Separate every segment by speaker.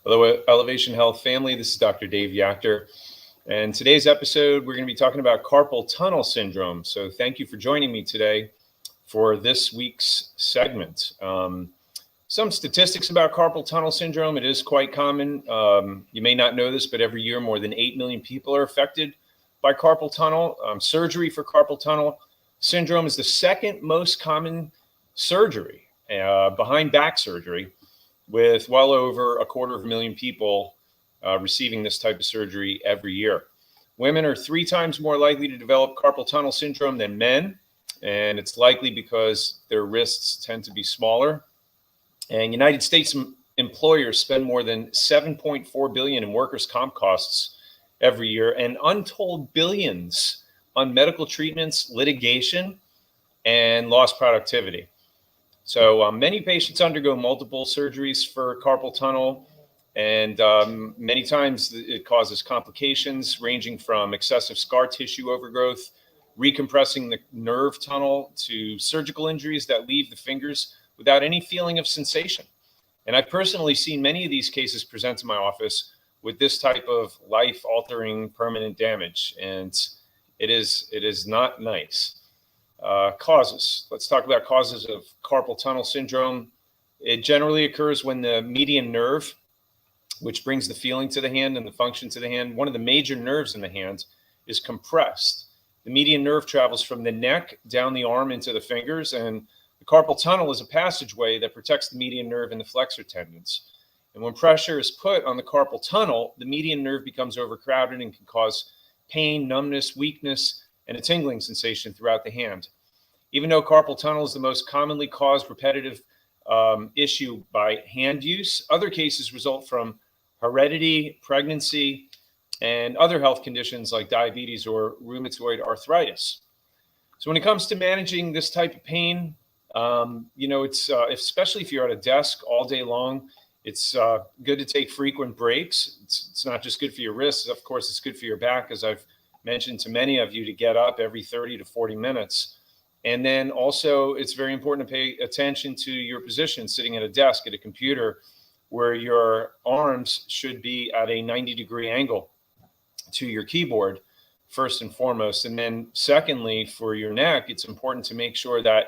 Speaker 1: Hello, Elevation Health family. This is Dr. Dave Yachter. And today's episode, we're going to be talking about carpal tunnel syndrome. So thank you for joining me today for this week's segment. Some statistics about carpal tunnel syndrome. It is quite common. You may not know this, but every year more than 8 million people are affected by carpal tunnel. Surgery for carpal tunnel syndrome is the second most common surgery behind back surgery, with well over 250,000 people receiving this type of surgery every year. Women are 3 times more likely to develop carpal tunnel syndrome than men, and it's likely because their wrists tend to be smaller. And United States employers spend more than $7.4 billion in workers' comp costs every year, and untold billions on medical treatments, litigation, and lost productivity. So many patients undergo multiple surgeries for carpal tunnel, and many times it causes complications ranging from excessive scar tissue overgrowth, recompressing the nerve tunnel, to surgical injuries that leave the fingers without any feeling of sensation. And I've personally seen many of these cases present to my office with this type of life-altering permanent damage, and it is not nice. Causes. Let's talk about causes of carpal tunnel syndrome. It generally occurs when the median nerve, which brings the feeling to the hand and the function to the hand, one of the major nerves in the hand, is compressed. The median nerve travels from the neck down the arm into the fingers, and the carpal tunnel is a passageway that protects the median nerve and the flexor tendons. And when pressure is put on the carpal tunnel, the median nerve becomes overcrowded and can cause pain, numbness, weakness, and a tingling sensation throughout the hand. Even though carpal tunnel is the most commonly caused repetitive issue by hand use, other cases result from heredity, pregnancy, and other health conditions like diabetes or rheumatoid arthritis. So when it comes to managing this type of pain, it's especially if you're at a desk all day long, it's good to take frequent breaks. It's not just good for your wrists. Of course, it's good for your back, as I've mentioned to many of you, to get up every 30 to 40 minutes. And then also, it's very important to pay attention to your position sitting at a desk, at a computer, where your arms should be at a 90-degree angle to your keyboard, first and foremost. And then secondly, for your neck, it's important to make sure that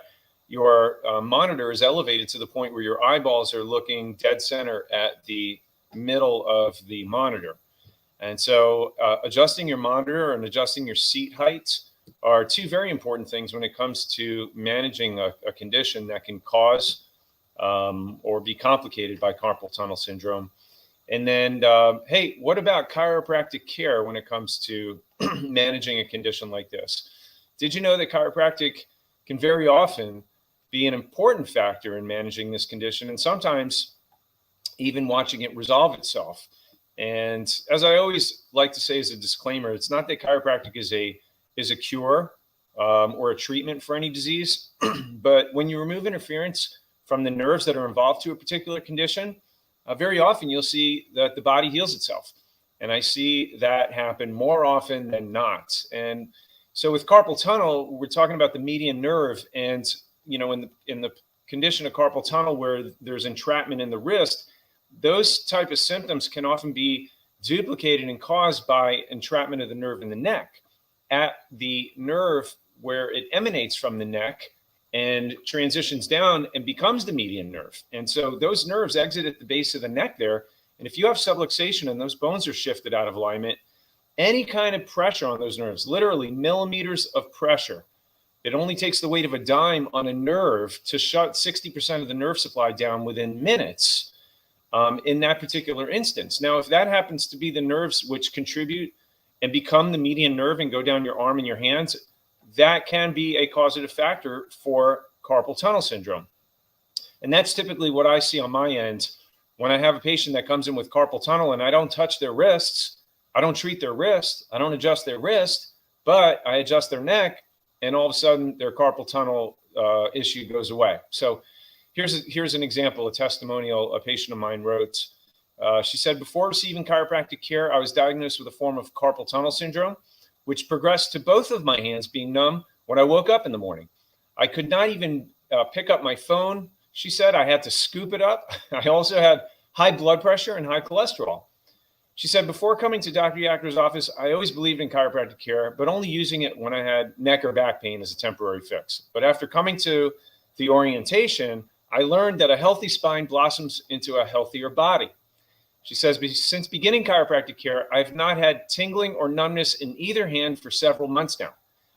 Speaker 1: your monitor is elevated to the point where your eyeballs are looking dead center at the middle of the monitor. And so adjusting your monitor and adjusting your seat height are 2 very important things when it comes to managing a condition that can cause or be complicated by carpal tunnel syndrome. And then, hey, what about chiropractic care when it comes to managing a condition like this? Did you know that chiropractic can very often be an important factor in managing this condition, and sometimes even watching it resolve itself? And as I always like to say as a disclaimer, it's not that chiropractic is a cure or a treatment for any disease, but when you remove interference from the nerves that are involved to a particular condition, very often you'll see that the body heals itself. And I see that happen more often than not. And so with carpal tunnel, we're talking about the median nerve, and in the condition of carpal tunnel where there's entrapment in the wrist, those type of symptoms can often be duplicated and caused by entrapment of the nerve in the neck at the nerve where it emanates from the neck and transitions down and becomes the median nerve. And so those nerves exit at the base of the neck there. And if you have subluxation and those bones are shifted out of alignment, any kind of pressure on those nerves, literally millimeters of pressure, it only takes the weight of a dime on a nerve to shut 60% of the nerve supply down within minutes. In that particular instance. Now, if that happens to be the nerves which contribute and become the median nerve and go down your arm and your hands, that can be a causative factor for carpal tunnel syndrome. And that's typically what I see on my end when I have a patient that comes in with carpal tunnel and I don't touch their wrists, I don't treat their wrist, I don't adjust their wrist, but I adjust their neck, and all of a sudden their carpal tunnel issue goes away. So here's an example, a testimonial a patient of mine wrote. She said, before receiving chiropractic care, I was diagnosed with a form of carpal tunnel syndrome, which progressed to both of my hands being numb when I woke up in the morning. I could not even pick up my phone. She said I had to scoop it up. I also had high blood pressure, and high cholesterol. She said, before coming to Dr. Yacker's office, I always believed in chiropractic care, but only using it when I had neck or back pain as a temporary fix. But after coming to the orientation, I learned that a healthy spine blossoms into a healthier body. She says, since beginning chiropractic care, I've not had tingling or numbness in either hand for several months now.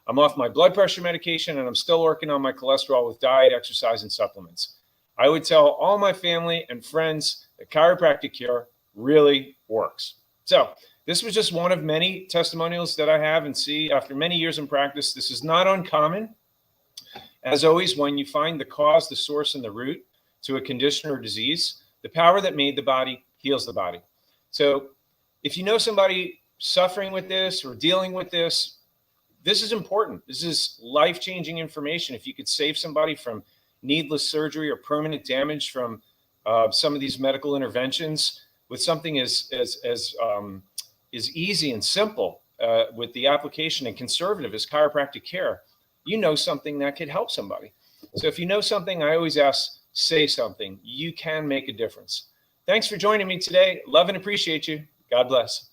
Speaker 1: I'm off my blood pressure medication, and I'm still working on my cholesterol with diet, exercise, and supplements. I would tell all my family and friends that chiropractic care really works. So this was just one of many testimonials that I have and see after many years in practice. This is not uncommon. As always, when you find the cause, the source, and the root to a condition or disease, the power that made the body heals the body. So if you know somebody suffering with this or dealing with this, this is important. This is life-changing information. If you could save somebody from needless surgery or permanent damage from some of these medical interventions with something as easy and simple with the application and conservative as chiropractic care, you know something that could help somebody. So if you know something, I always ask, say something. You can make a difference. Thanks for joining me today. Love and appreciate you. God bless.